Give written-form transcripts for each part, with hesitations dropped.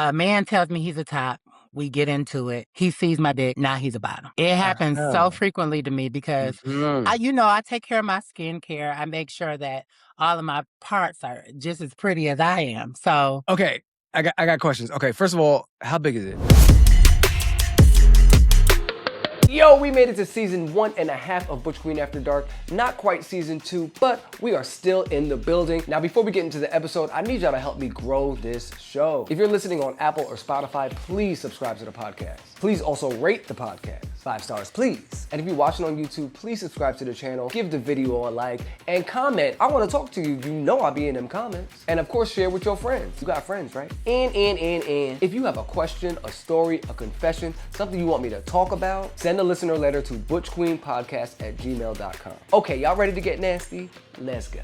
A man tells me he's a top. We get into it. He sees my dick. Now he's a bottom. It happens so frequently to me because I take care of my skincare. I make sure that all of my parts are just as pretty as I am. So Okay, I got questions. Okay, first of all, how big is it? Yo, we made it to season 1.5 of Butch Queen After Dark. Not quite season 2, but we are still in the building. Now, before we get into the episode, I need y'all to help me grow this show. If you're listening on Apple or Spotify, please subscribe to the podcast. Please also rate the podcast. 5 stars, please. And if you're watching on YouTube, please subscribe to the channel, give the video a like, and comment. I want to talk to you. You know I'll be in them comments. And of course, share with your friends. You got friends, right? And. If you have a question, a story, a confession, something you want me to talk about, send a listener letter to butchqueenpodcast@gmail.com. Okay, y'all ready to get nasty? Let's go.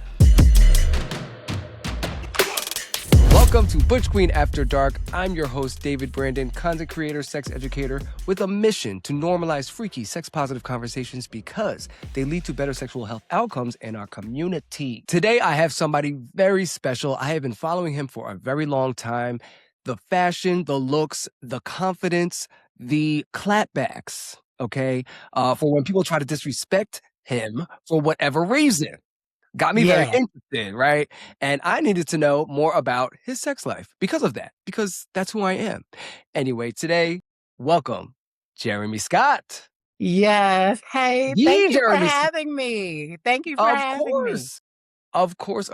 Welcome to Butch Queen After Dark. I'm your host, David Brandon, content creator, sex educator, with a mission to normalize freaky, sex-positive conversations because they lead to better sexual health outcomes in our community. Today, I have somebody very special. I have been following him for a very long time. The fashion, the looks, the confidence, the clapbacks, okay, for when people try to disrespect him for whatever reason. Got me very interested, right? And I needed to know more about his sex life because of that, because that's who I am. Anyway, today, welcome, Jeremy Scott. yes. Hey, Yeah, thank you for Jeremy. having me. Thank you for having me. Of course.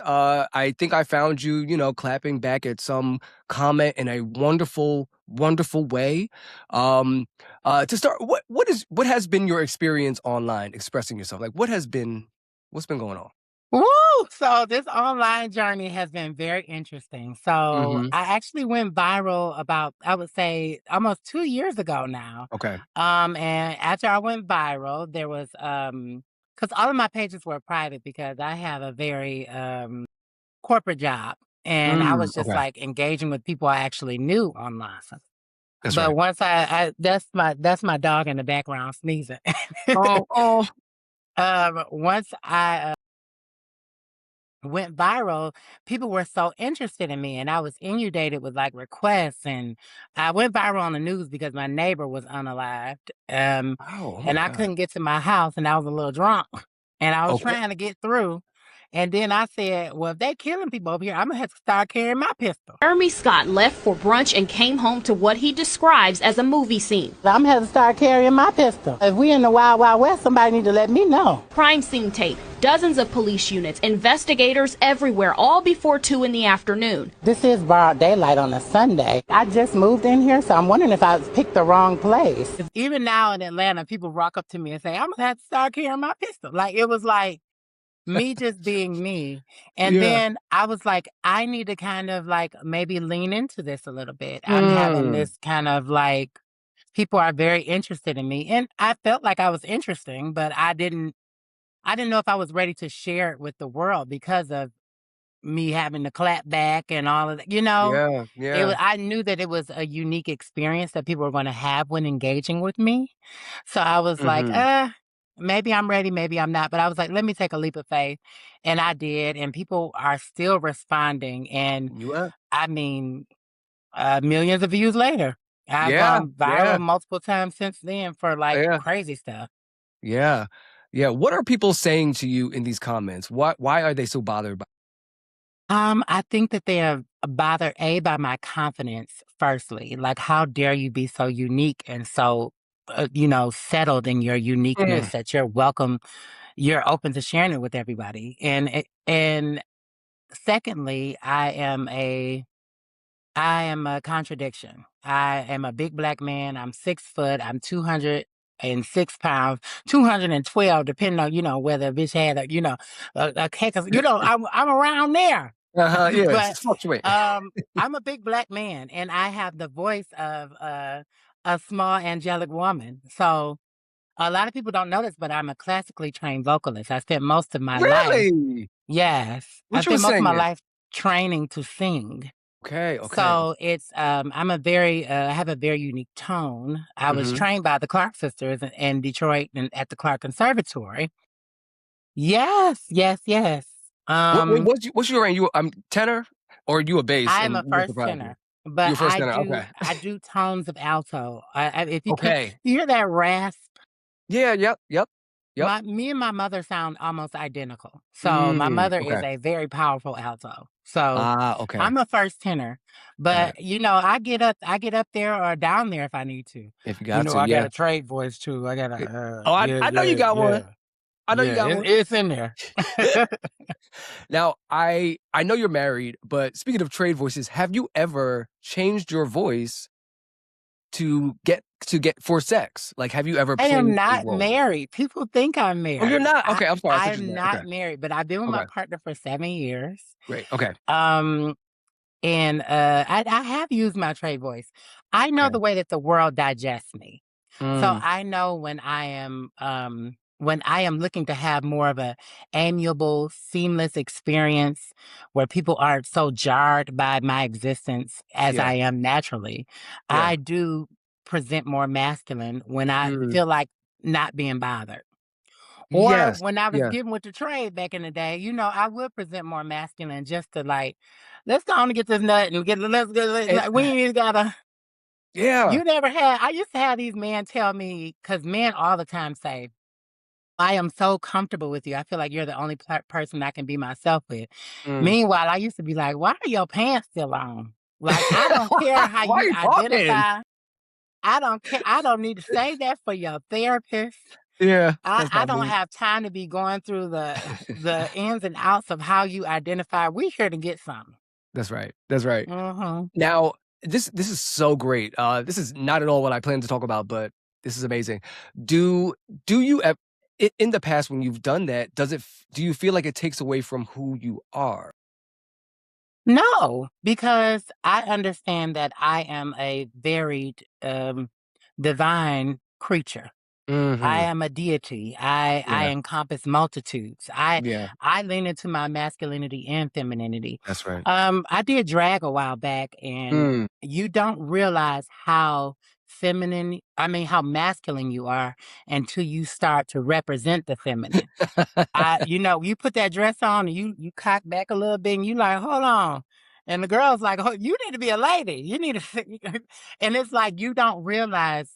I think I found you, clapping back at some comment in a wonderful, wonderful way. To start, what has been your experience online expressing yourself? Like, what's been going on? Woo! So this online journey has been very interesting. So I actually went viral about, I would say, almost 2 years ago now. Okay. And after I went viral, there was because all of my pages were private because I have a very corporate job, and I was just Okay. like engaging with people I actually knew online. That's But right. once that's my dog in the background sneezing. Oh. Once I went viral, people were so interested in me, and I was inundated with like requests, and I went viral on the news because my neighbor was unalived, Oh my and I God. couldn't get to my house, and I was a little drunk, and I was Okay. trying to get through, and then I said, well, if they killing people over here, I'm gonna have to start carrying my pistol. Jeremy Scott left for brunch and came home to what he describes as a movie scene. I'm gonna have to start carrying my pistol. If we in the Wild Wild West, somebody need to let me know. Crime scene tape, dozens of police units, investigators everywhere, all before 2 in the afternoon. This is broad daylight on a Sunday. I just moved in here, so I'm wondering if I picked the wrong place. Even now in Atlanta, people walk up to me and say, I'm gonna have to start carrying my pistol. Like, it was like me just being me. And then I was like, I need to kind of like maybe lean into this a little bit. I'm having this kind of like, people are very interested in me. And I felt like I was interesting, but I didn't know if I was ready to share it with the world because of me having to clap back and all of that, Yeah. I knew that it was a unique experience that people were going to have when engaging with me. So I was like, maybe I'm ready, maybe I'm not. But I was like, let me take a leap of faith. And I did. And people are still responding. And You are? I mean, millions of views later. I've Yeah. gone viral multiple times since then for like crazy stuff. Yeah. What are people saying to you in these comments? Why are they so bothered by? I think that they are bothered, by my confidence, firstly. Like, how dare you be so unique and so, settled in your uniqueness that you're welcome, you're open to sharing it with everybody. And secondly, I am a contradiction. I am a big black man. I'm 6 foot. I'm 206 pounds, 212, depending on, whether a bitch had a cake. I'm around there. Yeah, But it's fluctuate. I'm a big black man, and I have the voice of a small angelic woman. So a lot of people don't know this, but I'm a classically trained vocalist. I spent most of my life. Really? Yes. What I you spent most of my singing? life training to sing. Okay. So it's I'm a very I have a very unique tone. I was trained by the Clark sisters in Detroit and at the Clark Conservatory. Yes. What's your range? You tenor or you a bass? I'm and a you a first soprano? tenor. but Your first tenor, okay. I do tones of alto. If you can, Okay. you hear that rasp? Yeah, yep, yep, yep. Me and my mother sound almost identical. So my mother is Okay. a very powerful alto. So Okay. I'm a first tenor, Got it. but I get up there or down there if I need to. If you You got know, to, I got yeah. a trade voice too. I got Eh a Oh, yeah, I know you yeah, got one. yeah, I know you yeah. got one. It's in there. Now, I know you're married, but speaking of trade voices, have you ever changed your voice to get for sex? Like, have you ever I am played a not role? married. People think I'm Oh, you're married. not? Okay, I'm sorry, I thought you I'm were married. Okay, not married, but I've been with my okay, partner for 7 years. great, okay, Um, and I have used my trade voice. I know okay. the way that the world digests me. So Mm, I know when I am looking to have more of a amiable, seamless experience where people aren't so jarred by my existence as yeah, I am naturally, yeah. I do present more masculine when I Mm, feel like not being bothered. Or yes, when I was yeah. getting with the trade back in the day, I would present more masculine just to like, let's go on and get this nut and let's get, And like, we ain't even gotta, yeah. you never had, I used to have these men tell me, because men all the time say, I am so comfortable with you. I feel like you're the only person I can be myself with. Mm. Meanwhile, I used to be like, why are your pants still on? Like, I don't care how Why are you you talking? identify. I don't care. I don't need to say that for your therapist. Yeah, that's I not don't me. have time to be going through the ins and outs of how you identify. We here to get something. That's right, that's right. Mhm. Now, this is so great. This is not at all what I planned to talk about, but this is amazing. Do do you ev in the past when you've done that, do you feel like it takes away from who you are? No, because I understand that I am a varied, divine creature. I Mhm. am a deity. I Yeah, encompass multitudes. yeah, I lean into my masculinity and femininity. that's right. I did drag a while back, and Mm. you don't realize how how masculine you are until you start to represent the feminine. You put that dress on and you cock back a little bit and you like, hold on. And the girl's like, oh, you need to be a lady. You need to, and it's like you don't realize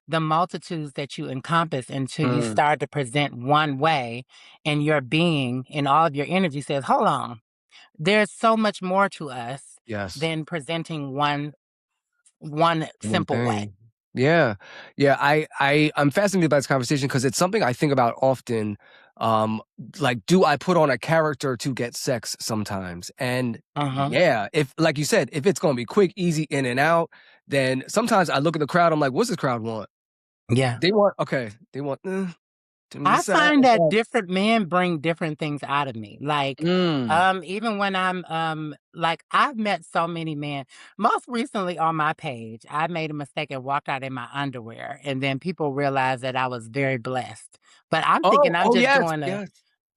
the multitudes that you encompass until you Mm. start to present one way and your being and all of your energy says, hold on, there's so much more to us Yes. than presenting one One simple way. thing. Yeah. Yeah, I'm fascinated by this conversation because it's something I think about often. Um, like, do I put on a character to get sex sometimes? And Uh-huh. yeah, if like you said, if it's gonna be quick, easy in and out, then sometimes I look at the crowd, I'm like, what's this crowd want? Yeah. They want to me I side. find that different men bring different things out of me. Like, Mm. even when I'm like I've met so many men. Most recently on my page, I made a mistake and walked out in my underwear, and then people realized that I was very blessed. But I'm thinking I'm just Yes, doing yes.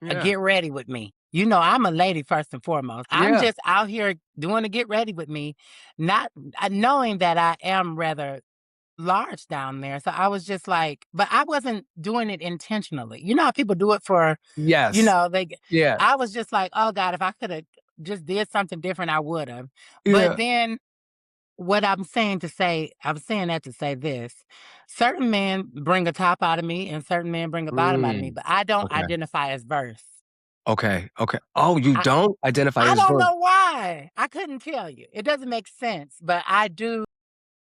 a Yeah. get ready with me. I'm a lady first and foremost. I'm Yeah. just out here doing a get ready with me, not knowing that I am rather large down there. So I was just like, but I wasn't doing it intentionally. You know how people do it for, Yes. they. Yeah. I was just like, oh God, if I could have just did something different, I would have. But Yeah. then I'm saying that to say this: certain men bring a top out of me, and certain men bring a bottom out of me. Mm. But I don't Okay. identify as verse. Okay. Okay. Oh, you I don't identify I as don't verse. know why. I couldn't tell you. It doesn't make sense, but I do.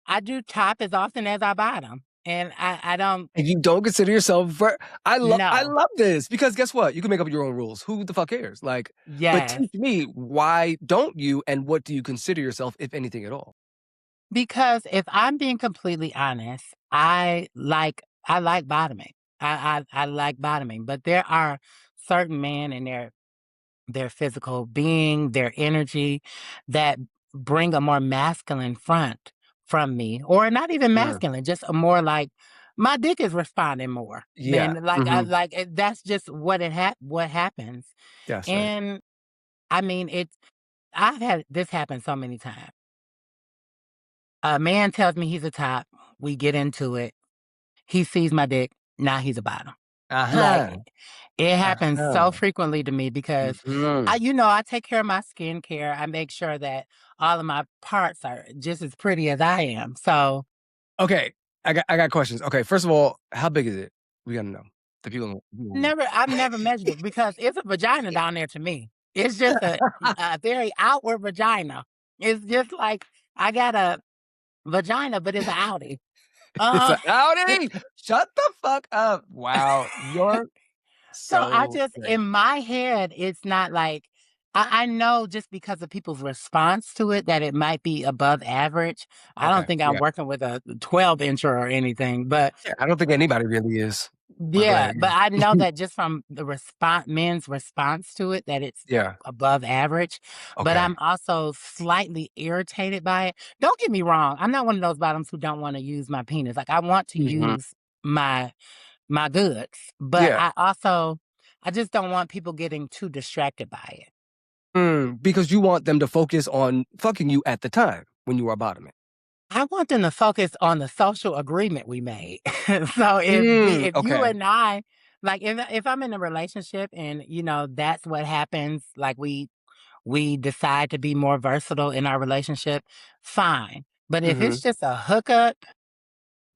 I do top as often as I bottom, and I don't And you don't consider yourself I know. love this because guess what? You can make up your own rules. Who the fuck cares? Like, but Yes. teach me, why don't you and what do you consider yourself, if anything at all? Because if I'm being completely honest, I like bottoming. I like bottoming, but there are certain men and their physical being, their energy that bring a more masculine front from me, or not even Mm. masculine, just a more like my dick is responding more Yeah. than like I Mhm. like that's just what happens. That's right. And I mean, I've had this happen so many times. A man tells me he's a top. We get into it. He sees my dick. Now he's a bottom. Like, Uh-huh. it happens so Uh-huh. frequently to me because Mhm. I take care of my skincare. I make sure that all of my parts are just as pretty as I am. So Okay, I got questions. Okay, first of all, how big is it? We gotta know. The people. I've never measured it because it's a vagina down there to me. It's just a very outward vagina. It's just like I got a vagina, but it's an outie. It's Uh, a outing. Shut the fuck up. Wow, you're so I so just great. in my head, it's not like I know just because of people's response to it that it might be above average. I don't Okay, think I'm yeah. working with a 12-incher or anything, but Yeah, I don't think anybody really is. But go yeah, ahead. but I know that just from the men's response to it, that it's Yeah. above average. But Okay. I'm also slightly irritated by it. Don't get me wrong. I'm not one of those bottoms who don't want to use my penis. Like I want to Mhm. use my goods, but Yeah. I just don't want people getting too distracted by it. Because you want them to focus on fucking you at the time when you are bottoming. I want them to focus on the social agreement we made. So if you Okay. and I like if I'm in a relationship and that's what happens, like we decide to be more versatile in our relationship, fine. But if it's Mhm. just a hookup,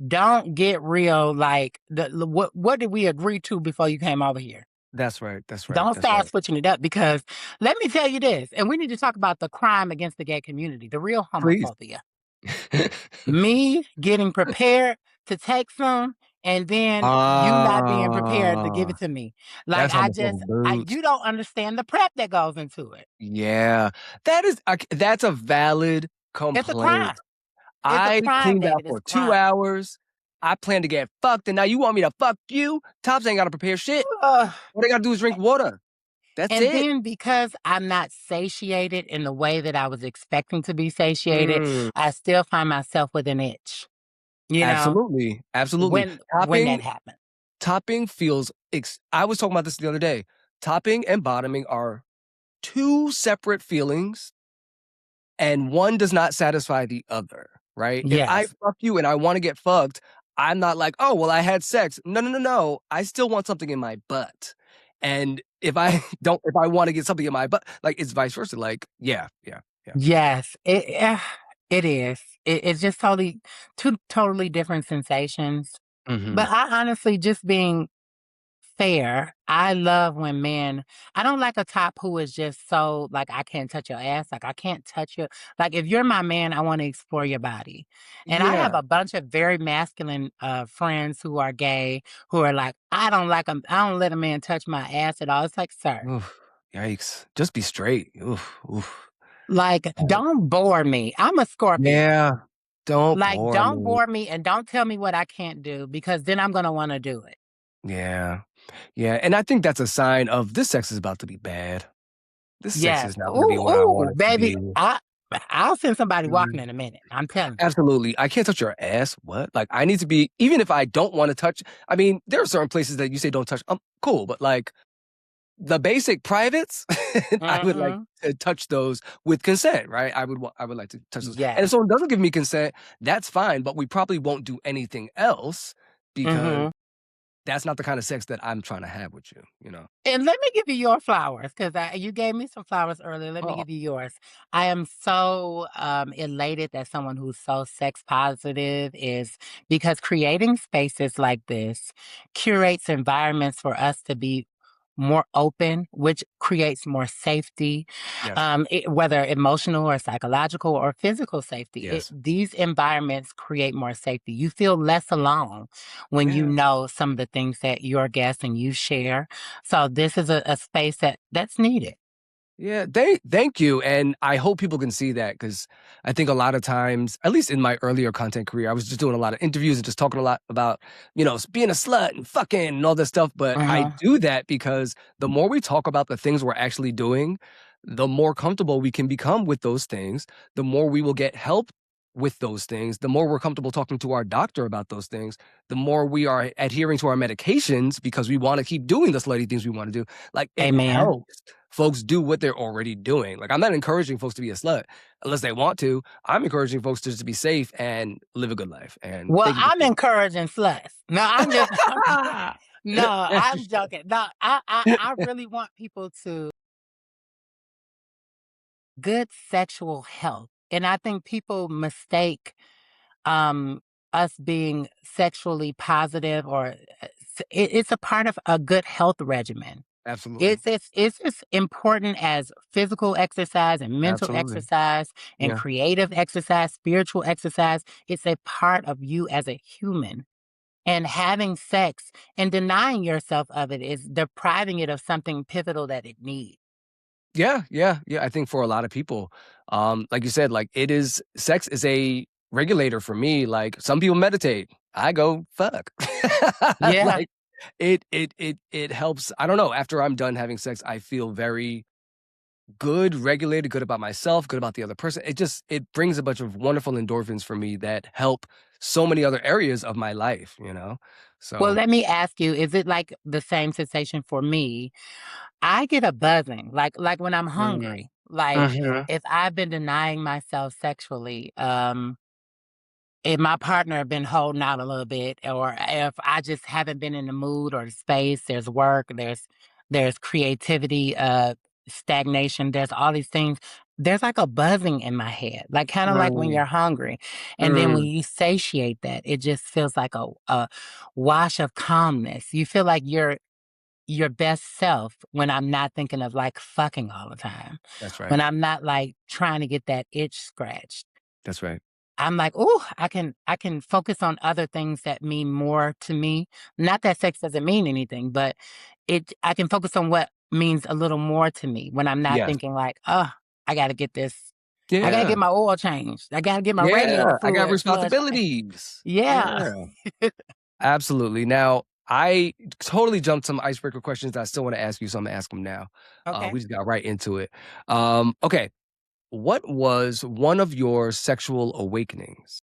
don't get real like what did we agree to before you came over here? That's right. That's right. Don't That's start right. switching it up because let me tell you this, and we need to talk about the crime against the gay community, the real Please. homophobia. Me getting prepared to take some and then you not being prepared to give Ah, it to me. Like that's homophobic boots. you don't understand the prep that goes into it. Yeah. That's a valid It's a crime. complaint. It's a I crime, cleaned out David. It's for a 2 crime. hours. I plan to get fucked, and now you want me to fuck you? Tops ain't gotta prepare shit. Ugh. All they gotta do is drink water. That's And it. then because I'm not satiated in the way that I was expecting to be satiated, Mm, I still find myself with an itch, you know, absolutely. Absolutely. when that happened. Topping feels I was talking about this the other day. Topping and bottoming are 2 separate feelings, and one does not satisfy the other, right? If I Yes. fuck you and I wanna get fucked, I'm not like, "Oh, well, I had sex." No, no, no, no. I still want something in my butt. And if I don't if I wanna get something in my butt, like, it's vice versa, like, yeah, yeah, yeah. Yes, it is. It's just two totally different sensations. Mhm. But I honestly, just being fair, I love when men. I don't like a top who is just so like I can't touch your ass, like I can't touch you. Like if you're my man, I want to explore your body. And I have Yeah. a bunch of very masculine friends who are gay who are like, I don't like them. I don't let a man touch my ass at all. It's like, sir. Oof, yikes. Just be straight. Oof, oof. Like, don't bore me. I'm a Scorpio. Yeah. Don't Like, bore don't me. bore me and don't tell me what I can't do because then I'm gonna wanna do it. Yeah. Yeah, and I think that's a sign of this sex is about to be bad. This sex Yes. is not gonna be Ooh, what I ooh, want it to baby, be. I'll send somebody walking Mhm. in a minute. I'm telling you. Absolutely. I can't touch your ass. What? Like, I need to be even if I don't wanna touch I mean, there are certain places that you say don't touch, cool, but, like, the basic privates, I would like Mhm. to touch those with consent, right? I would like to touch those. And if Yes. someone doesn't give me consent, that's fine, but we probably won't do anything else because Mhm. that's not the kind of sex that I'm trying to have with you, you know? And let me give you your flowers because you gave me some flowers earlier. Let me Oh, give you yours. I am so elated that someone who's so sex positive is because creating spaces like this curates environments for us to be more open, which creates more safety, yes. whether emotional or psychological or physical safety. Yes. These environments create more safety. You feel less alone when you Yeah. know some of the things that your guests and you share. So this is a space that's needed. Yeah, thank you, and I hope people can see that because I think a lot of times, at least in my earlier content career, I was just doing a lot of interviews and just talking a lot about, being a slut and fucking and all this stuff, but I Uh-huh. do that because the more we talk about the things we're actually doing, the more comfortable we can become with those things, the more we will get help with those things, the more we're comfortable talking to our doctor about those things, the more we are adhering to our medications because we wanna keep doing the slutty things we wanna do. Like, it Amen. helps folks do what they're already doing. Like, I'm not encouraging folks to be a slut unless they want to. I'm encouraging folks to just be safe and live a good life. And Well, thank you for I'm sharing. encouraging sluts. No, I'm just No, I'm joking. No, I really want people to good sexual health. And I think people mistake um us being sexually positive or it's a part of a good health regimen. Absolutely. It's as important as physical exercise and mental Absolutely. exercise and Yeah. creative exercise, spiritual exercise. It's a part of you as a human. And having sex and denying yourself of it is depriving it of something pivotal that it needs. Yeah, yeah, yeah. I think for a lot of people, like you said, like sex is a regulator for me. Like some people meditate. I go fuck. Yeah. Like it helps. I don't know. After I'm done having sex, I feel very good, regulated, good about myself, good about the other person. It brings a bunch of wonderful endorphins for me that help so many other areas of my life, you know? Well, So let me ask you, is it like the same sensation for me? I get a buzzing, like when I'm mm, hungry. Like mhm, if I've been denying myself sexually, if my partner have been holding out a little bit, or if I just haven't been in the mood or the space, there's work, there's creativity, stagnation, there's all these things. There's like a buzzing in my head, like kind of like when mm, you're hungry. And then when mm. you satiate that, it just feels like a wash of calmness. You feel like you're your best self when I'm not thinking of like fucking all the time. That's right. When I'm not like trying to get that itch scratched. That's right. I'm like, "Ooh, I can focus on other things that mean more to me." Not that sex doesn't mean anything, but I can focus on what means a little more to me when I'm not Yes. thinking like, "Oh, I gotta get this. I gotta Yeah. get my oil changed. I gotta get my radiator Yeah. I got fluid flushed." responsibilities. Yeah. Yeah. Absolutely. Now, I totally jumped some icebreaker questions that I still want to ask you, so I'm gonna ask them now. Okay. We just got right into it. Okay. What was one of your sexual awakenings?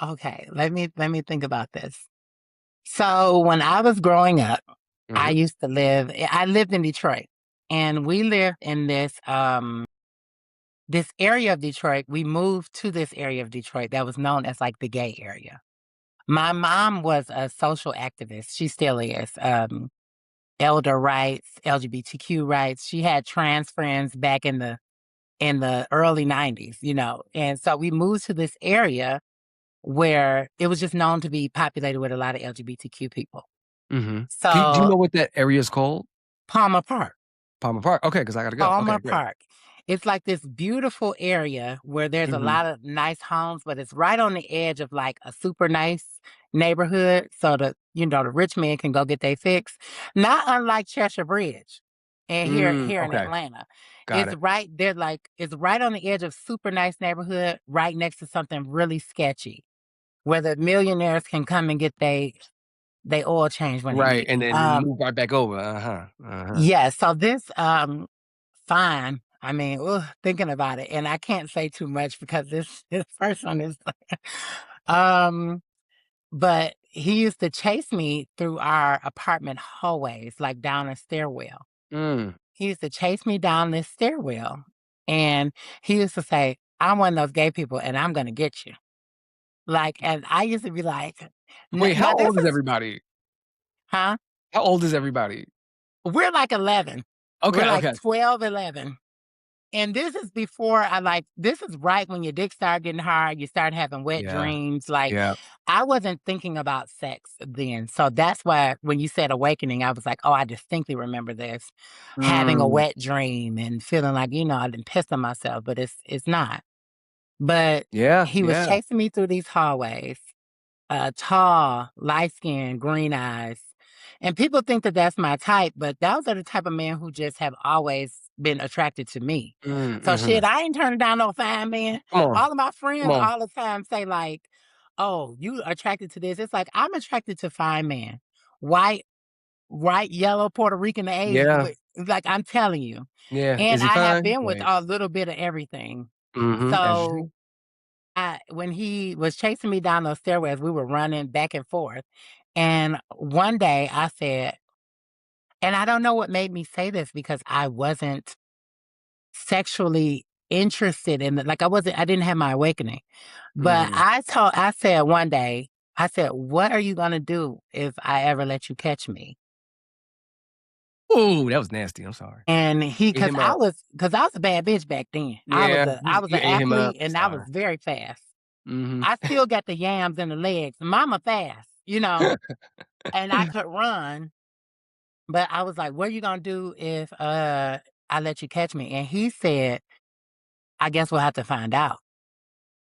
Okay. Let me think about this. So, when I was growing up, Mhm, I lived in Detroit, and we lived in this area of Detroit. We moved to this area of Detroit that was known as like the gay area. My mom was a social activist. She still is. Elder rights, LGBTQ rights. She had trans friends back in the early 90s, you know. And so we moved to this area where it was just known to be populated with a lot of LGBTQ people. mhm. Do you So know what that area is called? Palmer Park. Palmer Park? Okay, because I gotta go. Okay, Palmer great. Park. It's like this beautiful area where there's a Mhm, lot of nice homes, but it's right on the edge of like a super nice neighborhood. So the rich men can go get their fix. Not unlike Cheshire Bridge and here in okay. Atlanta. Got it. It's right on the edge of super nice neighborhood, right next to something really sketchy, where the millionaires can come and get they oil change when they Right, need and it. then move right back over. Uh-huh, uh-huh. Yeah, so this fine. I mean, ugh, thinking about it, and I can't say too much because this first one is um but he used to chase me through our apartment hallways, like down a stairwell. Mm. He used to chase me down this stairwell, and he used to say, "I'm one of those gay people and I'm gonna get you." Like, and I used to be like, Wait, how now this old is is everybody? huh? How old is everybody? We're like 11. We're Okay, like okay. 12, 11. And this is before this is right when your dick started getting hard, you start having wet Yeah, dreams. Like, yeah. I wasn't thinking about sex then. So that's why when you said awakening, I was like, oh, I distinctly remember this. Having a Mm. wet dream and feeling like, I didn't piss on myself, but it's not. But Yeah, he was yeah. chasing me through these hallways, tall, light skinned, green eyes. And people think that that's my type, but those are the type of men who just have always been attracted to me. So shit, Mhm. I ain't turning down no fine man. Come on, All of my come friends on. all the time say like, "Oh, you attracted to this?" It's like I'm attracted to fine men, white, yellow, Puerto Rican age. Yeah, Like I'm telling you, yeah. and Is he I have fine? been with Right. a little bit of everything. Mhm, as you So should. when he was chasing me down those stairways, we were running back and forth. And one day I said, and I don't know what made me say this because I wasn't sexually interested in it. Like I didn't have my awakening. But Mhm. I said one day, I said, what are you going to do if I ever let you catch me? Ooh, that was nasty. I'm sorry. And Ate him up. cause I was a bad bitch back then. Yeah, I was you an ate him up. athlete and I was Sorry. very fast. Mhm. I still got the yams and the legs. Mama fast, and I could run, but I was like, what are you going to do if, I let you catch me? And he said, I guess we'll have to find out.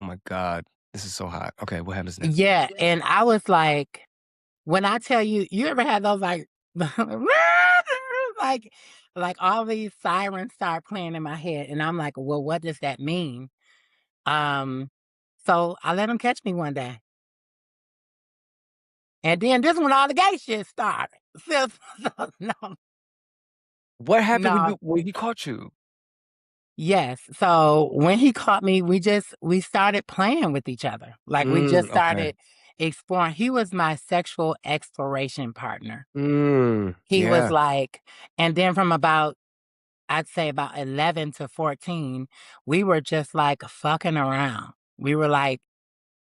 Oh my god. This is so hot. Okay, what happens next? Yeah. And I was like, when I tell you, you ever had those like, like, like all these sirens start playing in my head, and I'm like, well, what does that mean? Um, so I let him catch me one day, and then this when all the gay shit started. No, What happened no, when he caught you? yes. So when he caught me, we started playing with each other. Like we just Okay. started exploring. He was my sexual exploration partner. He was Yeah. like, and then from about I'd say about 11 to 14, we were just like fucking around. We were like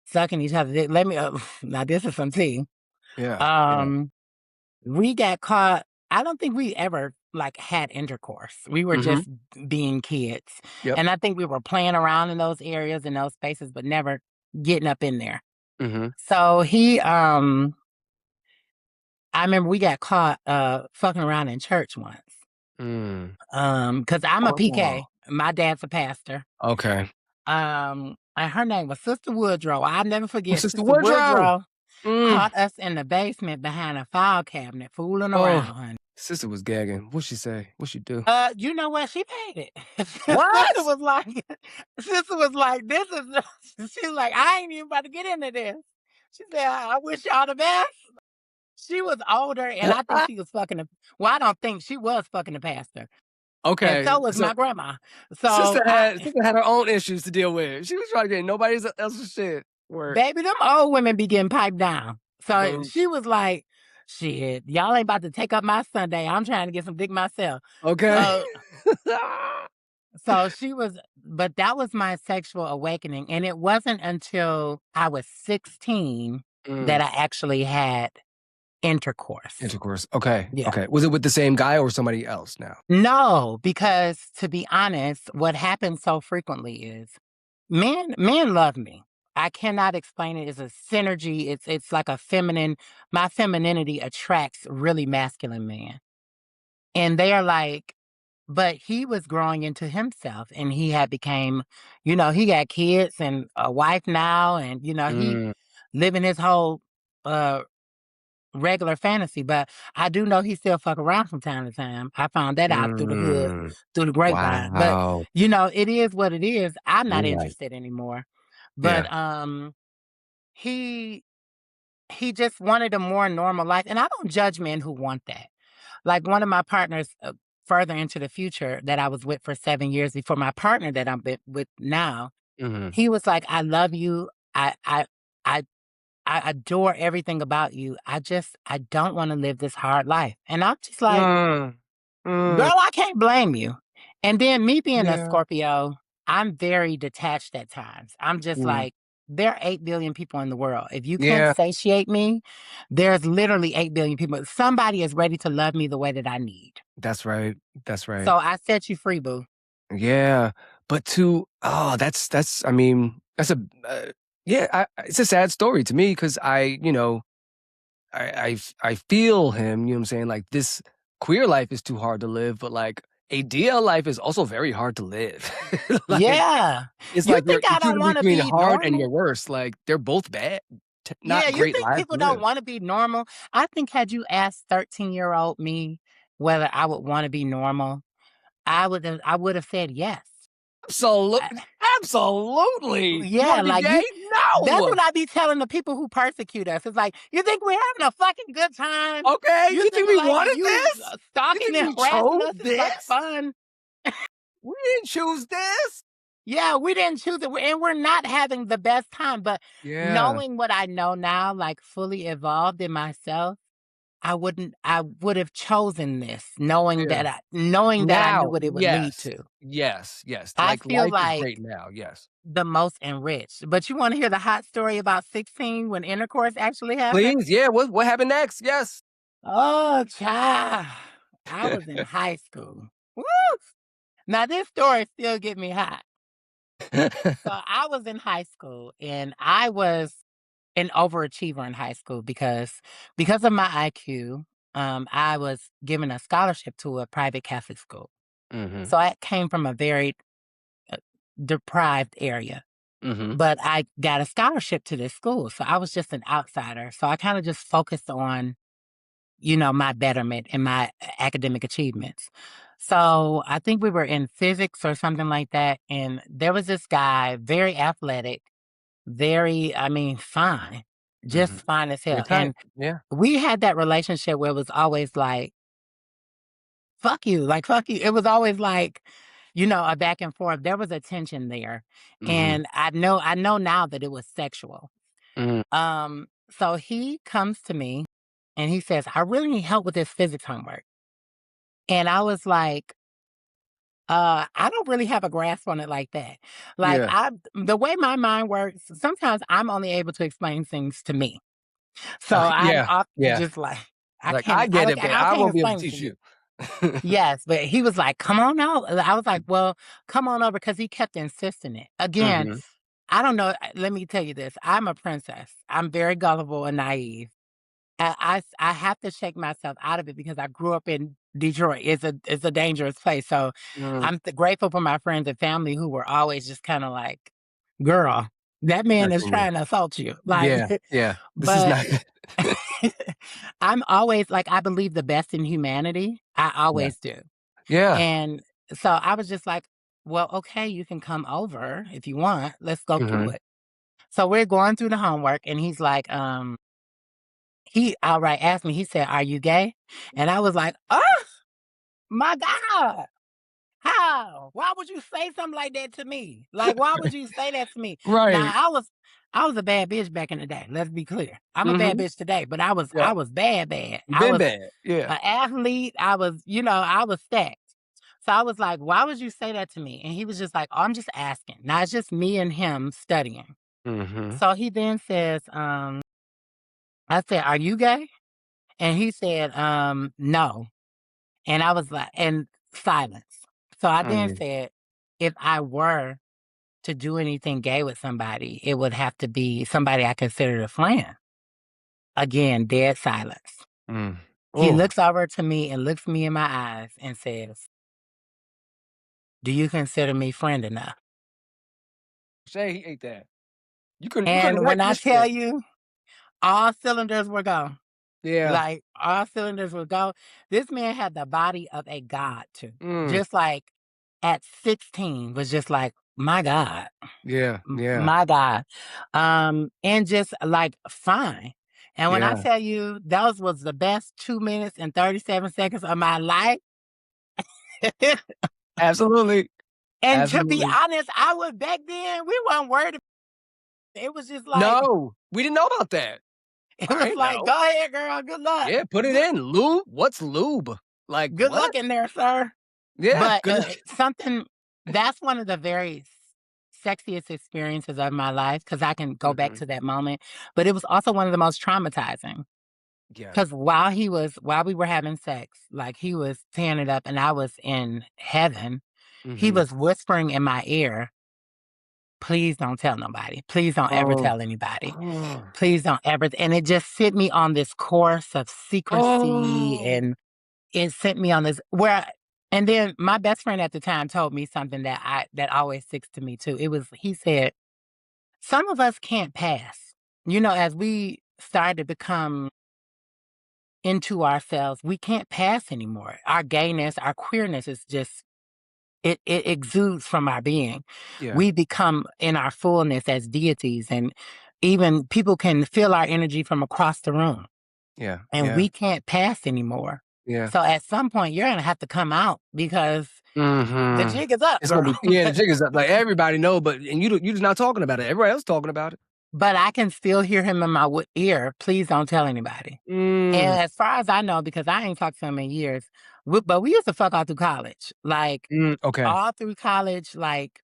sucking each other. Let me, now this is some tea. Yeah. Yeah. Um, we got caught. I don't think we ever like had intercourse. We were Mhm. just being kids. Yep. And I think we were playing around in those areas, in those spaces, but never getting up in there. Mhm. So I remember we got caught fucking around in church once. Mm. Cause I'm a Oh. PK. My dad's a pastor. Okay. And her name was Sister Woodrow. I'll never Oh, forget. Sister Sister Woodrow. Woodrow Mm. caught us in the basement behind a file cabinet fooling Oh, around, honey. sister was gagging. What'd she say? What'd she do? You know what? She paid it. Sister What? was like, Sister was like, this is. She's like, I ain't even about to get into this. She said, I wish y'all the best. She was older, and I think she was fucking the. Well, I don't think she was fucking the pastor, and Okay. so was So my grandma. So sister had her own issues to deal with. She was trying to get nobody else's shit work. baby, them old women be getting piped down. So Boom. she was like, shit, y'all ain't about to take up my Sunday. I'm trying to get some dick myself. Okay. So so she was, but that was my sexual awakening. And it wasn't until I was 16 that Mm. I actually had intercourse. Intercourse. Okay. Yeah. Okay. Was it with the same guy or somebody else now? No, because to be honest, what happens so frequently is men love me. I cannot explain it. It's a synergy. It's like a feminine. My femininity attracts really masculine men, and they are like. But he was growing into himself, and he had became, he got kids and a wife now, and he Mm. living his whole uh regular fantasy. But I do know he still fuck around from time to time. I found that out through the hood, Mm. through the grapevine. But Wow. it is what it is. I'm not You're right. interested anymore. Yeah. But he he just wanted a more normal life, and I don't judge men who want that. Like one of my partners, further into the future, that I was with for 7 years before my partner that I'm with now, Mhm. he was like, "I love you. I I adore everything about you. I don't want to live this hard life." And I'm just like, Mm. Mm. girl, I can't blame you. And then me being a Yeah. Scorpio, I'm very detached at times. I'm just Mm. like, there are 8 billion people in the world. If you can't Yeah. satiate me, there's literally 8 billion people. Somebody is ready to love me the way that I need. That's right. That's right. So I set you free, boo. Yeah. But that's I mean, that's a yeah, it's a sad story to me because I feel him, you know what I'm saying? Like this queer life is too hard to live, but like a DL life is also very hard to live. Like Yeah. it's You like think you're I don't choosing want to between be hard and normal? your worst. Like they're both bad, Yeah, not you great think lives to people don't live. want to be normal? I think had you asked 13-year-old me whether I would want to be normal, I would have said yes. Absolutely, I, absolutely. You want yeah, to be like gay? that's No. what I be telling the people who persecute us. It's like, you think we're having a fucking good time? Okay, You you think think we like wanted you this? You stalking think and we harassing chose us is like this? fun? We didn't choose this. Yeah, we didn't choose it, and we're not having the best time. But Yeah. knowing what I know now, like fully evolved in myself, I would have chosen this knowing Yeah. that I knew Now, what it would lead yes. to. Yes. I Like, feel life is like great now, yes. the most enriched. But you want to hear the hot story about 16 when intercourse actually happened? Please, yeah, what happened next? Yes. Oh, child. I was in high school. Woo! Now this story still get me hot. So I was in high school and I was an overachiever in high school because of my IQ, I was given a scholarship to a private Catholic school. Mhm, So I came from a very uh, deprived area, mhm, but I got a scholarship to this school. So I was just an outsider. So I kind of just focused on, my betterment and my academic achievements. So I think we were in physics or something like that. And there was this guy, very athletic, fine, just mhm. fine as Your hell. type, And yeah. we had that relationship where it was always like, fuck you, like, fuck you. It was always like, a back and forth. There was a tension there. Mhm, And I know now that it was sexual. mm. So he comes to me and he says, I really need help with this physics homework. And I was like, I don't really have a grasp on it like that. Like Yeah. the way my mind works, sometimes I'm only able to explain things to me. So I'm Yeah, often yeah. just like, Like, I get it, but I I can't won't be able to explain it to teach you. you. Yes, but he was like, "Come on out." I was like, "Well, come on over," because he kept insisting it. Again, Mhm. I don't know. Let me tell you this: I'm a princess. I'm very gullible and naive. I have to shake myself out of it because I grew up in Detroit. It's a dangerous place. So Mm, I'm grateful for my friends and family who were always just kind of like, "Girl, that man that's is in you. trying to assault you." Like, Yeah, yeah. This is but not good. I'm always like, I believe the best in humanity. I Yeah. always do. Yeah. And so I was just like, well, okay, you can come over if you want. Let's go through Mhm. it. So we're going through the homework and he's like, he outright asked me, he said, "Are you gay?" And I was like, "Oh my God. How? Why would you say something like that to me? Like, why would you say that to me?" Now Right. I was a bad bitch back in the day. Let's be clear. I'm a bad Mhm. bitch today, but I was Yeah. I was bad, bad. You I been was bad. Yeah. an athlete. I was stacked. So I was like, "Why would you say that to me?" And he was just like, "Oh, I'm just asking." Now it's just me and him studying. Mhm. So he then says, I said, "Are you gay?" And he said, "No." And I was like, and silence. So I then Mm. said, if I were to do anything gay with somebody, it would have to be somebody I considered a friend. Again, dead silence. Mm. He Oh, looks over to me and looks me in my eyes and says, "Do you consider me friend enough?" say he ate that. You couldn't And write when I this tell shit. you, all cylinders were gone. Yeah. Like all cylinders would go. This man had the body of a god too. Mm. Just like at 16 was just like, my God. Yeah, yeah, My God. And just like fine. And when I yeah. tell you those was the best 2 minutes and 37 seconds of my life, Absolutely, and to be absolutely. honest, I was back then, we weren't worried. It was just like, No, we didn't know about that. it I was ain't like, know. go ahead, girl. Good luck. Yeah, put it Good, in. Lube? What's lube? Like, good what? luck in there, sir. Yeah, But good. something that's one of the very sexiest experiences of my life because I can go back Mhm. to that moment. But it was also one of the most traumatizing. Yeah. Because while we were having sex, like he was tearing it up and I was in heaven, he Mhm. was whispering in my ear, "Please don't tell nobody. Please don't ever Oh. tell anybody. Oh. Please don't ever." And it just sent me on this course of secrecy Oh. and it sent me on this and then my best friend at the time told me something that always sticks to me too. He said, "Some of us can't pass." As we started to become into ourselves, we can't pass anymore. Our gayness, our queerness is just it exudes from our being. Yeah, We become in our fullness as deities and even people can feel our energy from across the room yeah, and yeah, we can't pass anymore. yeah. So at some point you're gonna have to come out because the Mhm. jig is up, It's gonna girl. be, yeah, the jig is up. Like, everybody know, but and you just not talking about it. Everybody else talking about it. but I can still hear him in my ear. Please don't tell anybody. And as far as I know, because I ain't talked to him in years, but we used to fuck all through college. Like, Okay. all through college, like,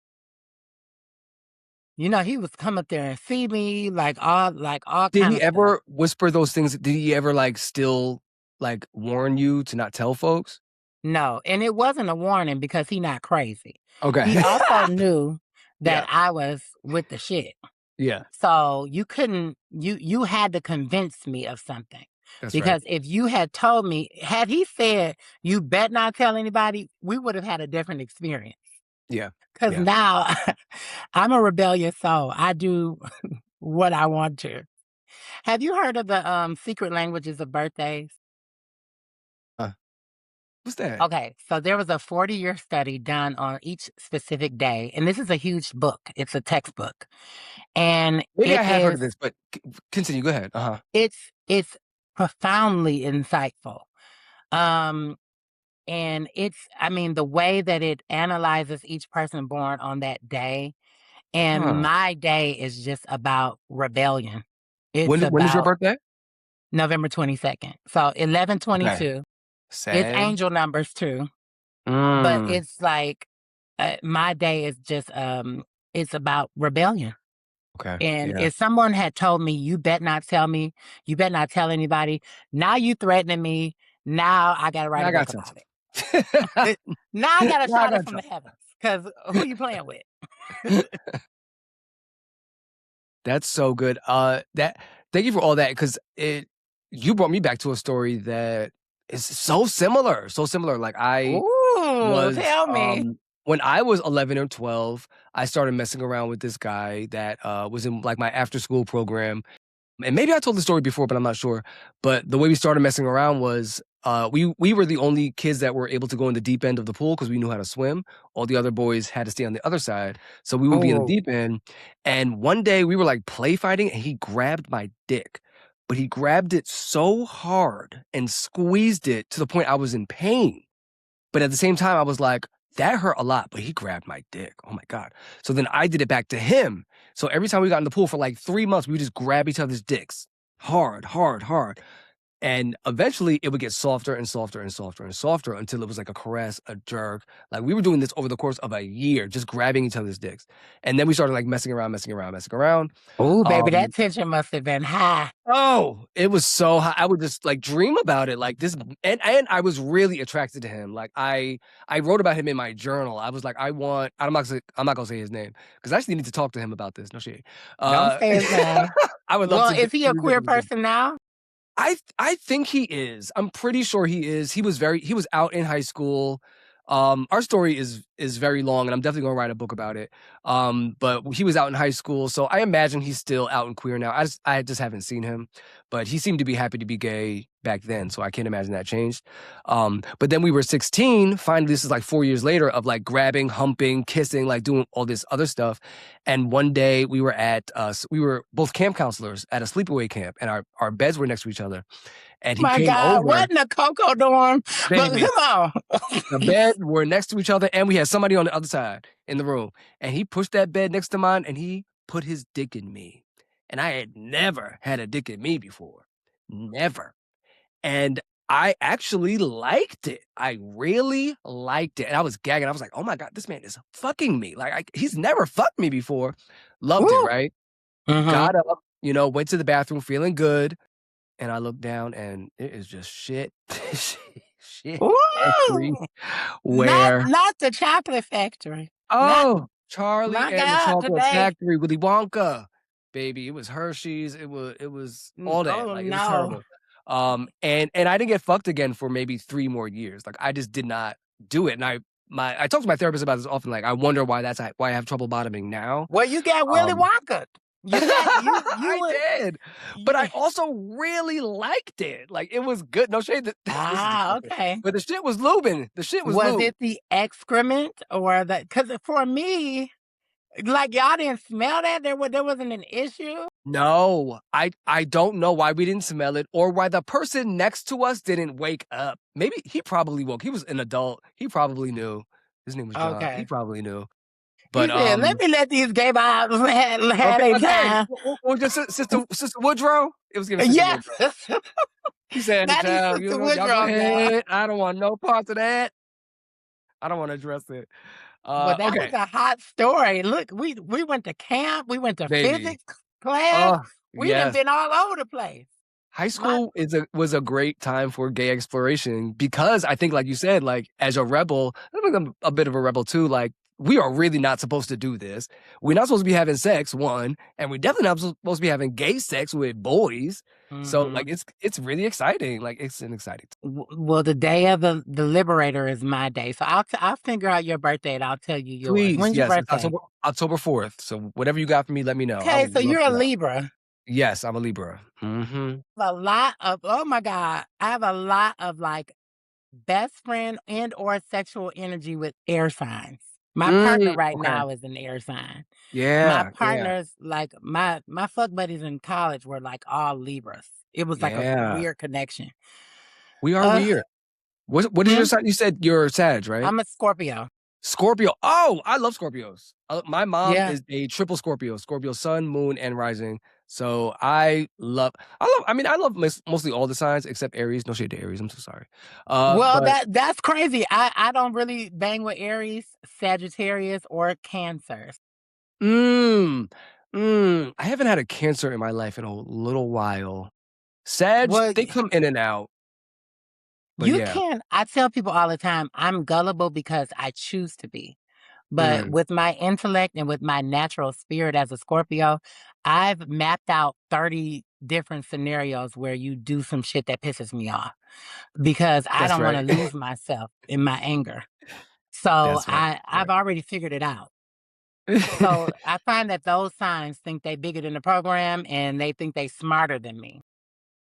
he would come up there and see me, like all Did kind he of stuff. ever whisper those things? Did he ever like still like warn you to not tell folks? No, and it wasn't a warning because he not crazy. Okay. He also knew that Yeah. I was with the shit. Yeah. So you couldn't, you had to convince me of something. That's right. Because if you had told me, had he said, you bet not tell anybody, we would have had a different experience. Yeah. Because Yeah. now I'm a rebellious soul. I do what I want to. Have you heard of the secret languages of birthdays? What's that? Okay, so there was a 40-year study done on each specific day, and this is a huge book. It's a textbook, and Maybe I have heard of this, but continue. Go ahead. it's profoundly insightful. And I mean, the way that it analyzes each person born on that day, and my day is just about rebellion. When is your birthday? November 22nd. So 11/22. Okay. It's angel numbers too. But it's like my day is just it's about rebellion. Okay. And if someone had told me, you bet not tell me, you bet not tell anybody, now you threatening me, now I gotta write a book about it. Now I gotta shout it from the heavens. Because who you playing with? That's so good. Thank you for all that, because you brought me back to a story that is so similar. So similar. Like tell me. When I was 11 or 12, I started messing around with this guy that was in like my after school program. And maybe I told the story before, but I'm not sure. But the way we started messing around was we were the only kids that were able to go in the deep end of the pool because we knew how to swim. All the other boys had to stay on the other side. So we would be in the deep end. And one day we were like play fighting, and he grabbed my dick. But he grabbed it so hard and squeezed it to the point I was in pain. But at the same time, I was like, that hurt a lot, but he grabbed my dick. Oh my God. So then I did it back to him. So every time we got in the pool for like 3 months, we would just grab each other's dicks. Hard, hard, hard. And eventually it would get softer and softer and softer and softer until it was like a caress, a jerk. Like we were doing this over the course of a year, just grabbing each other's dicks. And then we started like messing around. Oh, baby, that tension must have been high. Oh, it was so high. I would just like dream about it like this. And I was really attracted to him. Like I wrote about him in my journal. I was like, I'm not gonna say his name because I actually need to talk to him about this. No shit. Don't say his name. I would love to. Well, is he a queer person now? I think he is. I'm pretty sure he is. He was out in high school. Our story is very long, and I'm definitely gonna write a book about it. But he was out in high school, so I imagine he's still out and queer now. I just haven't seen him, but he seemed to be happy to be gay back then, so I can't imagine that changed. But then we were 16. Finally, this is like 4 years later of like grabbing, humping, kissing, like doing all this other stuff. And one day we were both camp counselors at a sleepaway camp, and our beds were next to each other. And he came over. What in the Coco dorm? But come on. The bed were next to each other, and we had somebody on the other side in the room. And he pushed that bed next to mine, and he put his dick in me. And I had never had a dick in me before. Never. And I actually liked it. I really liked it. And I was gagging. I was like, oh my God, this man is fucking me. Like, he's never fucked me before. Loved it, right? Got up, went to the bathroom feeling good. And I looked down, and it is just shit. Shit. Everywhere. Not the chocolate factory. Oh, Charlie and the Chocolate Factory, Willy Wonka. Baby, it was Hershey's. It was all that. It was terrible. And I didn't get fucked again for maybe 3 more years. Like I just did not do it. And I talk to my therapist about this often. Like I wonder why I have trouble bottoming now. Well, you got Willy Wonka. I did, but I also really liked it. Like it was good. No shade. Okay. But the shit was lubing. Was it the excrement or the? Because for me, like y'all didn't smell that. There wasn't an issue. No, I don't know why we didn't smell it or why the person next to us didn't wake up. Maybe he probably woke. He was an adult. He probably knew. His name was John. Okay. He probably knew. But Let me let these gay vibes have okay, their okay. time. Well, just Sister Woodrow. It was giving Sister Yes. Woodrow. He said, "Hey, Not these child, Sister y'all go Woodrow now. ahead. I don't want no parts of that. I don't want to address it." But that was Okay, a hot story. Look, we went to camp, we went to baby. physics class. Oh, We done yes. been all over the place. High My school was a great time for gay exploration because I think, like you said, like as a rebel, I think I'm a bit of a rebel too. Like we are really not supposed to do this. We're not supposed to be having sex, one, and we're definitely not supposed to be having gay sex with boys. So like mhm. it's really exciting. Like it's an exciting. Well, the day of the liberator is my day, so I'll figure out your birthday and I'll tell you yours. Please, When's your yes, it's birthday? October 4th. So whatever you got for me, let me know. I Okay, would so love you're to a know. Libra. Yes, I'm a Libra. Hmm. A lot of oh my God, I have a lot of like best friend and or sexual energy with air signs. My partner right Okay. now is an air sign. My Yeah, yeah, partners, like my fuck buddies in college were like all Libras. It was like a yeah. weird connection. We are Uh, weird. What is your hmm? sign? You said you're Sag, right? I'm a Scorpio. Scorpio. Oh, I love Scorpios. My mom Yeah. is a triple Scorpio, Scorpio sun, moon, and rising. So I mean, I love mostly all the signs except Aries. No shade to Aries. I'm so sorry. Well, But that's crazy. I don't really bang with Aries, Sagittarius, or Cancers. mm, I haven't had a Cancer in my life in a little while. Sag, Well, they come in and out. But you yeah. can. I tell people all the time, I'm gullible because I choose to be. But Mm, with my intellect and with my natural spirit as a Scorpio, I've mapped out 30 different scenarios where you do some shit that pisses me off because I that's don't want to right. lose myself in my anger. So That's right. I've already figured it out. So I find that those signs think they bigger than the program and they think they smarter than me.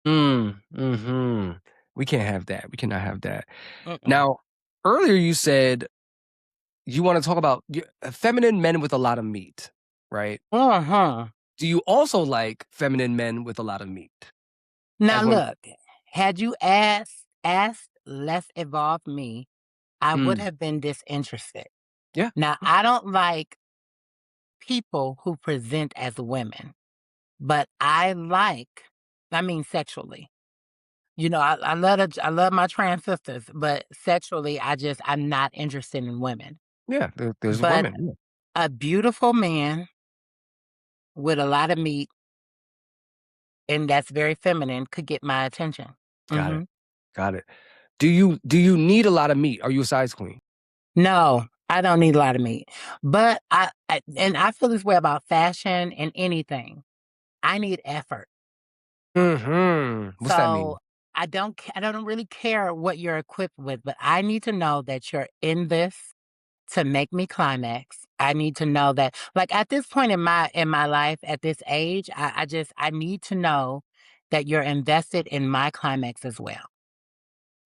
Mhm. We can't have that. We cannot have that. Mm-mm. Now, earlier you said you wanna talk about feminine men with a lot of meat, right? Uh-huh. Do you also like feminine men with a lot of meat? Now As one look, had you asked less evolved me, I would mm, have been disinterested. yeah, Now I don't like people who present as women, but I mean sexually. You know, I love my trans sisters, but sexually I'm not interested in women. yeah, there's But women, yeah. a beautiful man with a lot of meat and that's very feminine could get my attention. Got it, Mhm. got it. Do you need a lot of meat? Are you a size queen? No, I don't need a lot of meat. But I feel this way about fashion and anything. I need effort. Mhm. What's that So mean? I don't really care what you're equipped with, but I need to know that you're in this to make me climax. I need to know that like at this point in my life, at this age, I need to know that you're invested in my climax as well.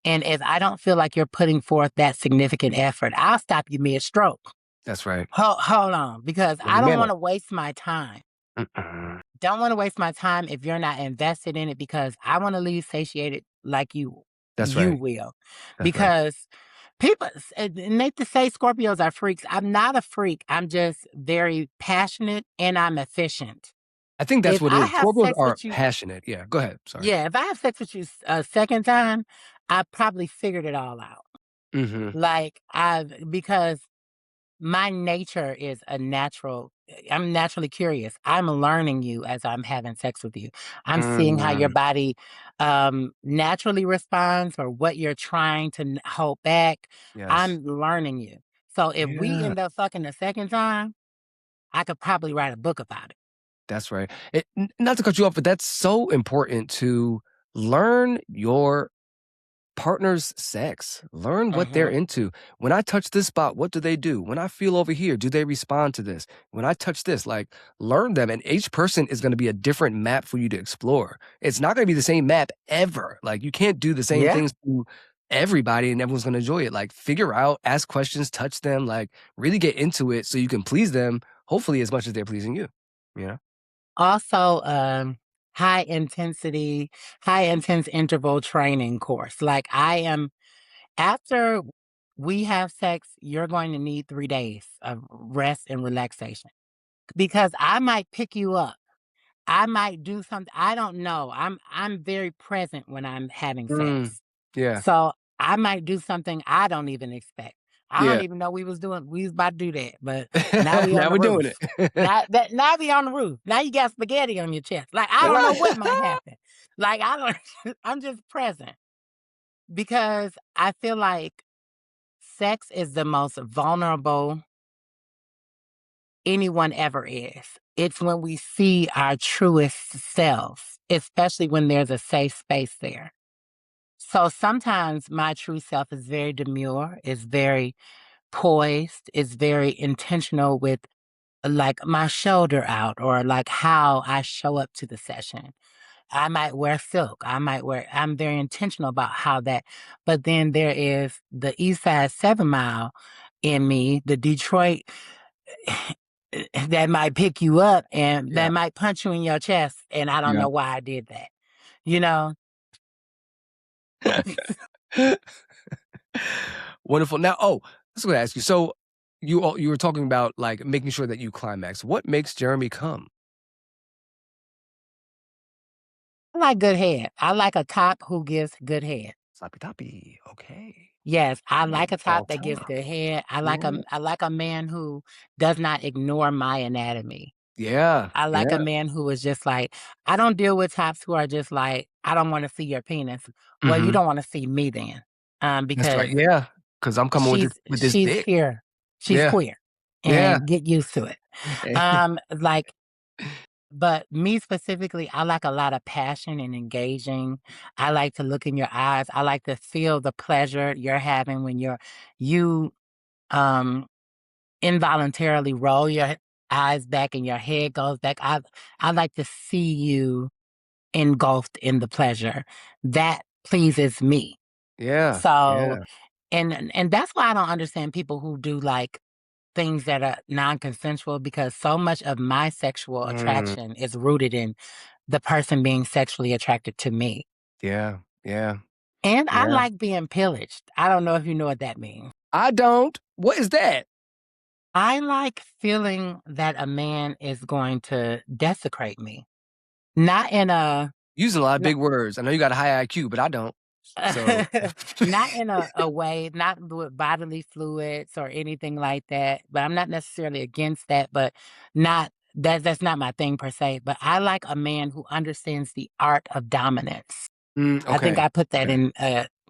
And if I don't feel like you're putting forth that significant effort, I'll stop you mid stroke. That's right. Hold on, because There's I a don't man want up. to waste my time. Mm-mm. Don't want to waste my time if you're not invested in it because I want to leave satiated like That's you right. will. That's right. Because people, and they to say Scorpios are freaks. I'm not a freak. I'm just very passionate and I'm efficient. I think that's If what it I is. have Scorpios sex are with you, passionate. Yeah, go ahead. Sorry. yeah, if I have sex with you a second time, I probably figured it all out. Mhm. Like because my nature is I'm naturally curious. I'm learning you as I'm having sex with you. I'm seeing how your Mm, body naturally responds or what you're trying to hold back. yes. I'm learning you. So if we Yeah, end up fucking the second time, I could probably write a book about it. that's right. Not to cut you off, but that's so important to learn your partner's sex. Learn what they're Hmm. into. When I touch this spot, what do they do? When I feel over here, do they respond to this? When I touch this, like learn them. And each person is going to be a different map for you to explore. It's not going to be the same map ever. Like you can't do the same Yeah. things to everybody and everyone's going to enjoy it. Like figure out, ask questions, touch them, like really get into it so you can please them, hopefully as much as they're pleasing you. You know? Also, high intensity, high intense interval training course. Like I am after. we have sex, you're going to need 3 days of rest and relaxation because I might pick you up. I might do something. I don't know. I'm very present when I'm having Mm, sex. yeah. So I might do something I don't even expect. I don't Yeah. even know we was about to do that, but now we on Now the we're doing roof. it. Now we on the roof. Now you got spaghetti on your chest. Like I don't know what might happen. Like I don't I'm just present because I feel like sex is the most vulnerable anyone ever is. It's when we see our truest selves, especially when there's a safe space there. So sometimes my true self is very demure, is very poised, is very intentional with like my shoulder out or like how I show up to the session. I might wear silk. I'm very intentional about how that, but then there is the East Side 7 Mile in me, the Detroit that might pick you up and Yeah. that might punch you in your chest. And I don't Yeah. know why I did that, you know? Wonderful. Now, I was going to ask you. So, you were talking about like making sure that you climax. What makes Jeremy come? I like good head. I like a top who gives good head. Sloppy toppy. Okay. Yes, I Yeah, like a all top that gives time. good head. Yeah. I like a man who does not ignore my anatomy. Yeah. I like a Yeah. man who is just like, I don't deal with tops who are just like, I don't want to see your penis. Well, you Hmm. don't want to see me then, That's right. because Yeah. Because I'm coming with this she's dick. here, she's Yeah. queer, Yeah. and get used to it. Like, but me specifically, I like a lot of passion and engaging. I like to look in your eyes. I like to feel the pleasure you're having when you um involuntarily roll your eyes back and your head goes back. I like to see you engulfed in the pleasure. That pleases me. Yeah. So, Yeah. and that's why I don't understand people who do like things that are non-consensual because so much of my sexual Mm, attraction is rooted in the person being sexually attracted to me. yeah. Yeah. And I Yeah. like being pillaged. I don't know if you know what that means. I don't. What is that? I like feeling that a man is going to desecrate me. Not in a Using a lot of not, big words. I know you got a high IQ, but I don't. So not in a way, not with bodily fluids or anything like that. But I'm not necessarily against that, but not that's not my thing per se. But I like a man who understands the art of dominance. I think okay. I put that Okay.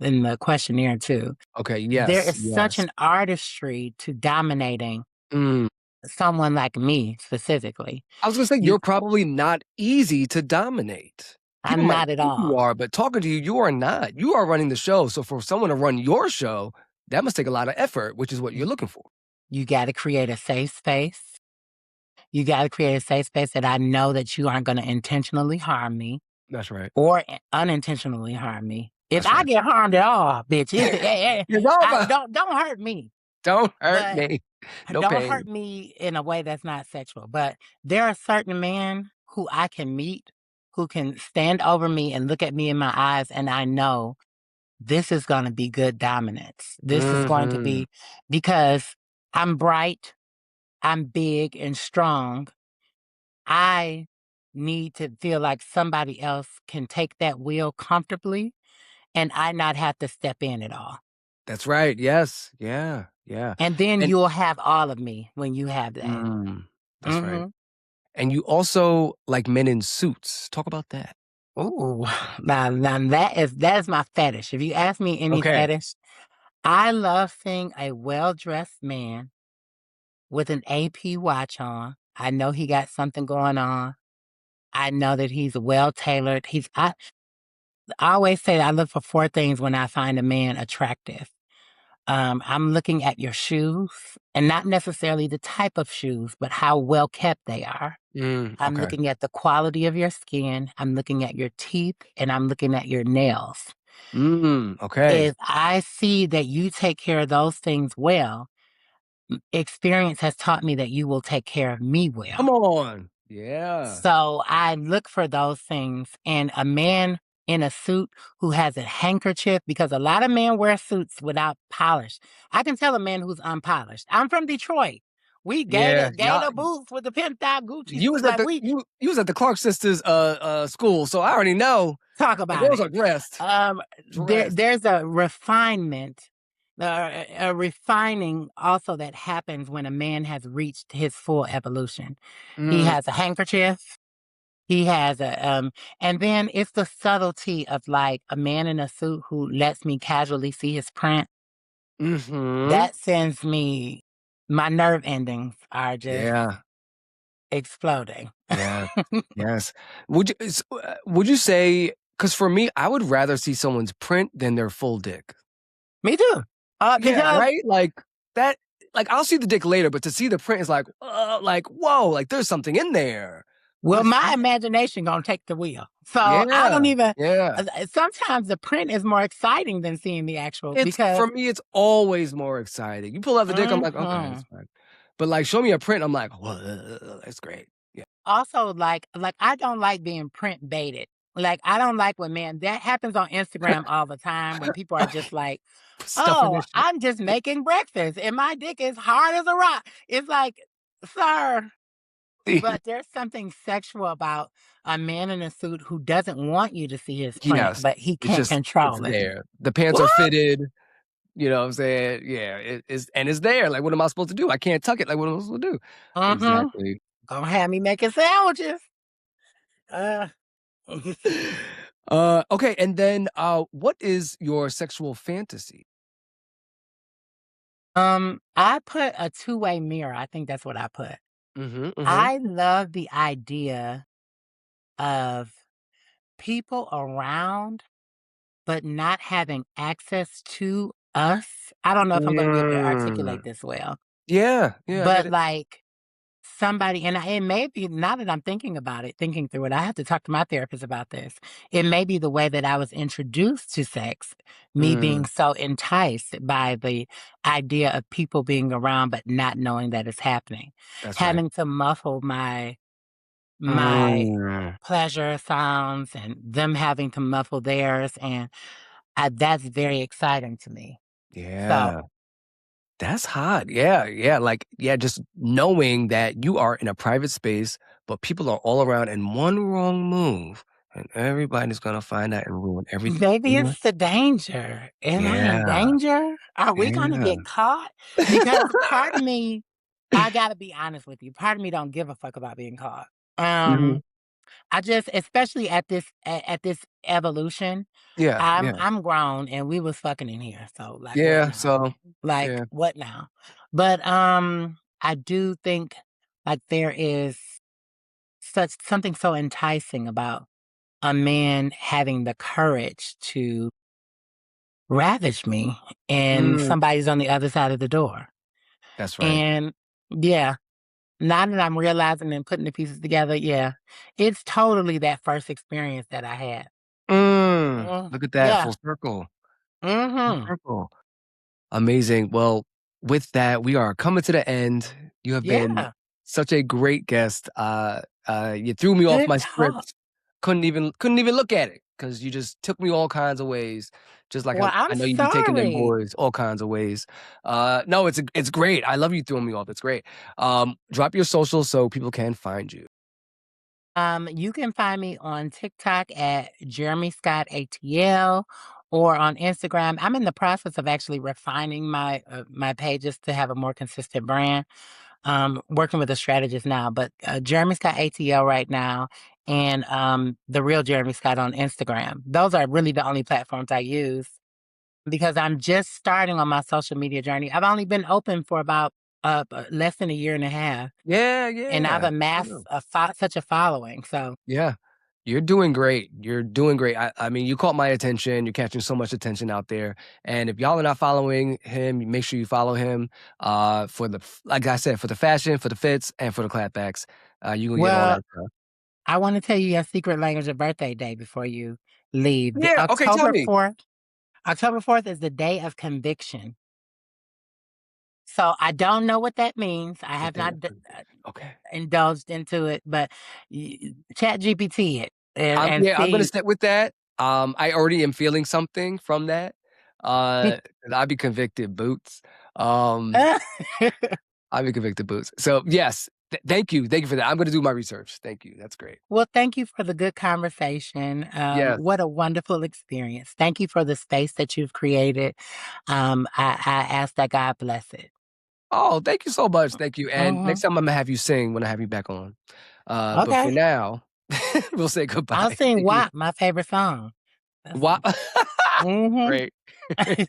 in the questionnaire too. Okay. There Yes. is such Yes. an artistry to dominating Mm. someone like me specifically. I was gonna say You you're probably not easy to dominate. People I'm might not at think you all. are, but talking to you, you are not. You are running the show. So for someone to run your show, that must take a lot of effort, which is what you're Y looking for. you gotta create a safe space. You gotta create a safe space that I know that you aren't gonna intentionally harm me That's right. or unintentionally harm me. If That's I right. get harmed at all, bitch, It's I over. don't hurt me, Don't hurt but me. No don't hurt pain. me in a way that's not sexual. But there are certain men who I can meet who can stand over me and look at me in my eyes, and I know this is gonna be good dominance. This is going to Mhm. be because I'm bright, I'm big and strong. I need to feel like somebody else can take that wheel comfortably and I not have to step in at all. That's right. Yes. Yeah. Yeah. And then And you'll have all of me when you have that. mm, that's right. Mhm. And you also like men in suits. Talk about that. Ooh, now that is my fetish. If you ask me any Okay. fetish, I love seeing a well-dressed man with an AP watch on. I know he got something going on. I know that he's well tailored. I always say that I look for 4 things when I find a man attractive. I'm looking at your shoes and not necessarily the type of shoes, but how well kept they are. I'm Okay. looking at the quality of your skin. I'm looking at your teeth and I'm looking at your nails. Okay. If I see that you take care of those things well, experience has taught me that you will take care of me well. Come on. Yeah. So I look for those things and a man in a suit who has a handkerchief, because a lot of men wear suits without polish. I can tell a man who's unpolished. I'm from Detroit. We Yeah, gator boots with the pimped out Gucci you was suit. at Like, the we you was at the Clark sisters school, so I already know talk the about girls it. are dressed. There's a refinement, a refining also that happens when a man has reached his full evolution. He Mm, has a handkerchief. He has and then it's the subtlety of like a man in a suit who lets me casually see his print. mhm. That sends me, my nerve endings are just Yeah, exploding. yeah, yes. Would you say? Because for me, I would rather see someone's print than their full dick. Me too. Yeah, Because, right? Like, that like, I'll see the dick later, but to see the print is like, "Whoa," like, there's something in there. What well, is my that? imagination gonna take the wheel. So I Yeah, don't even, yeah. sometimes the print is more exciting than seeing the actual It's because, for me, it's always more exciting. You pull out the dick, I'm like, "Okay, that's mhm. fine." But, like, show me a print, I'm like, "Whoa, that's great." Yeah. Also, like I don't like being print baited. Like I don't like when man that happens on Instagram all the time when people are just like, Stuffing "Oh, this shit. I'm just making breakfast and my dick is hard as a rock." It's like, sir, but there's something sexual about a man in a suit who doesn't want you to see his print, Yes. but he It's can't just it's control it. there. The pants are What? fitted, you know what I'm saying? Yeah, it's there. Like, what am I supposed to do? I can't tuck it. Like, what am I supposed to do? Mm-hmm. Exactly. Gonna have me making sandwiches. Uh, Okay, and then, what is your sexual fantasy? I put a two-way mirror. I think that's what I put. Mhm, mhm. I love the idea of people around, but not having access to us. I don't know if I'm gonna be able to Mm. articulate this well, Yeah, yeah, I get but it. like somebody, and it may be now that I'm thinking about it, thinking through it, I have to talk to my therapist about this. It may be the way that I was introduced to sex, me Mm, being so enticed by the idea of people being around, but not knowing that it's happening, that's right. having to muffle my Mm. pleasure sounds and them having to muffle theirs, and that's very exciting to me. So, Yeah. That's hot. Yeah, yeah, like, yeah, just knowing that you are in a private space, but people are all around, and one wrong move, and everybody's gonna find out and ruin everything. maybe You know? it's the danger. Am I in Yeah, danger? Are we gonna yeah. get caught? Because part of me, I gotta be honest with you, part of me don't give a fuck about being caught. Mhm. I just, especially at this evolution, Yeah, yeah. I'm grown and we was fucking in here. So like what Yeah, now? so Like yeah. what now? But I do think like there is such something so enticing about a man having the courage to ravage me and Mm, somebody's on the other side of the door. that's right. And yeah, now that I'm realizing and putting the pieces together, yeah, it's totally that first experience that I had. Look at that, Yeah. full circle, full Mhm. circle. Amazing. Well, with that, we are coming to the end. You have been Yeah. such a great guest. You threw me off Good my talk. script. Couldn't even look at it because you just took me all kinds of ways. Just like Well, I I'm know you be taking them sorry. boys all kinds of ways. No, it's great. I love you throwing me off. It's great. Drop your socials so people can find you. You can find me on TikTok at Jeremy Scott ATL or on Instagram. I'm in the process of actually refining my pages to have a more consistent brand. Working with a strategist now, but Jeremy Scott ATL right now, and the real Jeremy Scott on Instagram. Those are really the only platforms I use because I'm just starting on my social media journey. I've only been open for about less than a year and a half, Yeah, and I've yeah. amassed Yeah. such a following. So Yeah. You're doing great. You're doing great. I mean, you caught my attention. You're catching so much attention out there. And if y'all are not following him, make sure you follow him. For the like I said, for the fashion, for the fits, and for the clapbacks. You gonna get all well, that stuff. I want to tell you your secret language of birthday day before you leave. The Yeah. Okay. Tell me. October 4th is the day of conviction. So I don't know what that means. I The have day not of conviction. Okay. indulged into it, but Chat GPT it and Yeah. I'm gonna see. stick with that. I already am feeling something from that. 'Cause I'd be convicted boots. Um, I'd be convicted boots. So yes, thank you. Thank you for that. I'm gonna do my research. Thank you. That's great. Well, thank you for the good conversation. Yes. What a wonderful experience. Thank you for the space that you've created. I ask that God bless it. Oh, thank you so much. Thank you. And Hmm. next time I'm gonna have you sing when I have you back on. But for Okay. now, we'll say I'll goodbye. sing Thank you. WAP, my favorite song. That's Wow. hmm Great. All right,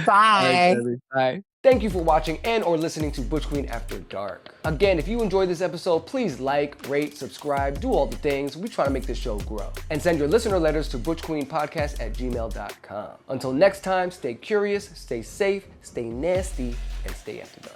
Bye. Debbie. Bye. Thank you for watching and or listening to Butch Queen After Dark. Again, if you enjoyed this episode, please like, rate, subscribe, do all the things. We try to make this show grow. And send your listener letters to butchqueenpodcast@gmail.com. Until next time, stay curious, stay safe, stay nasty, and stay after dark.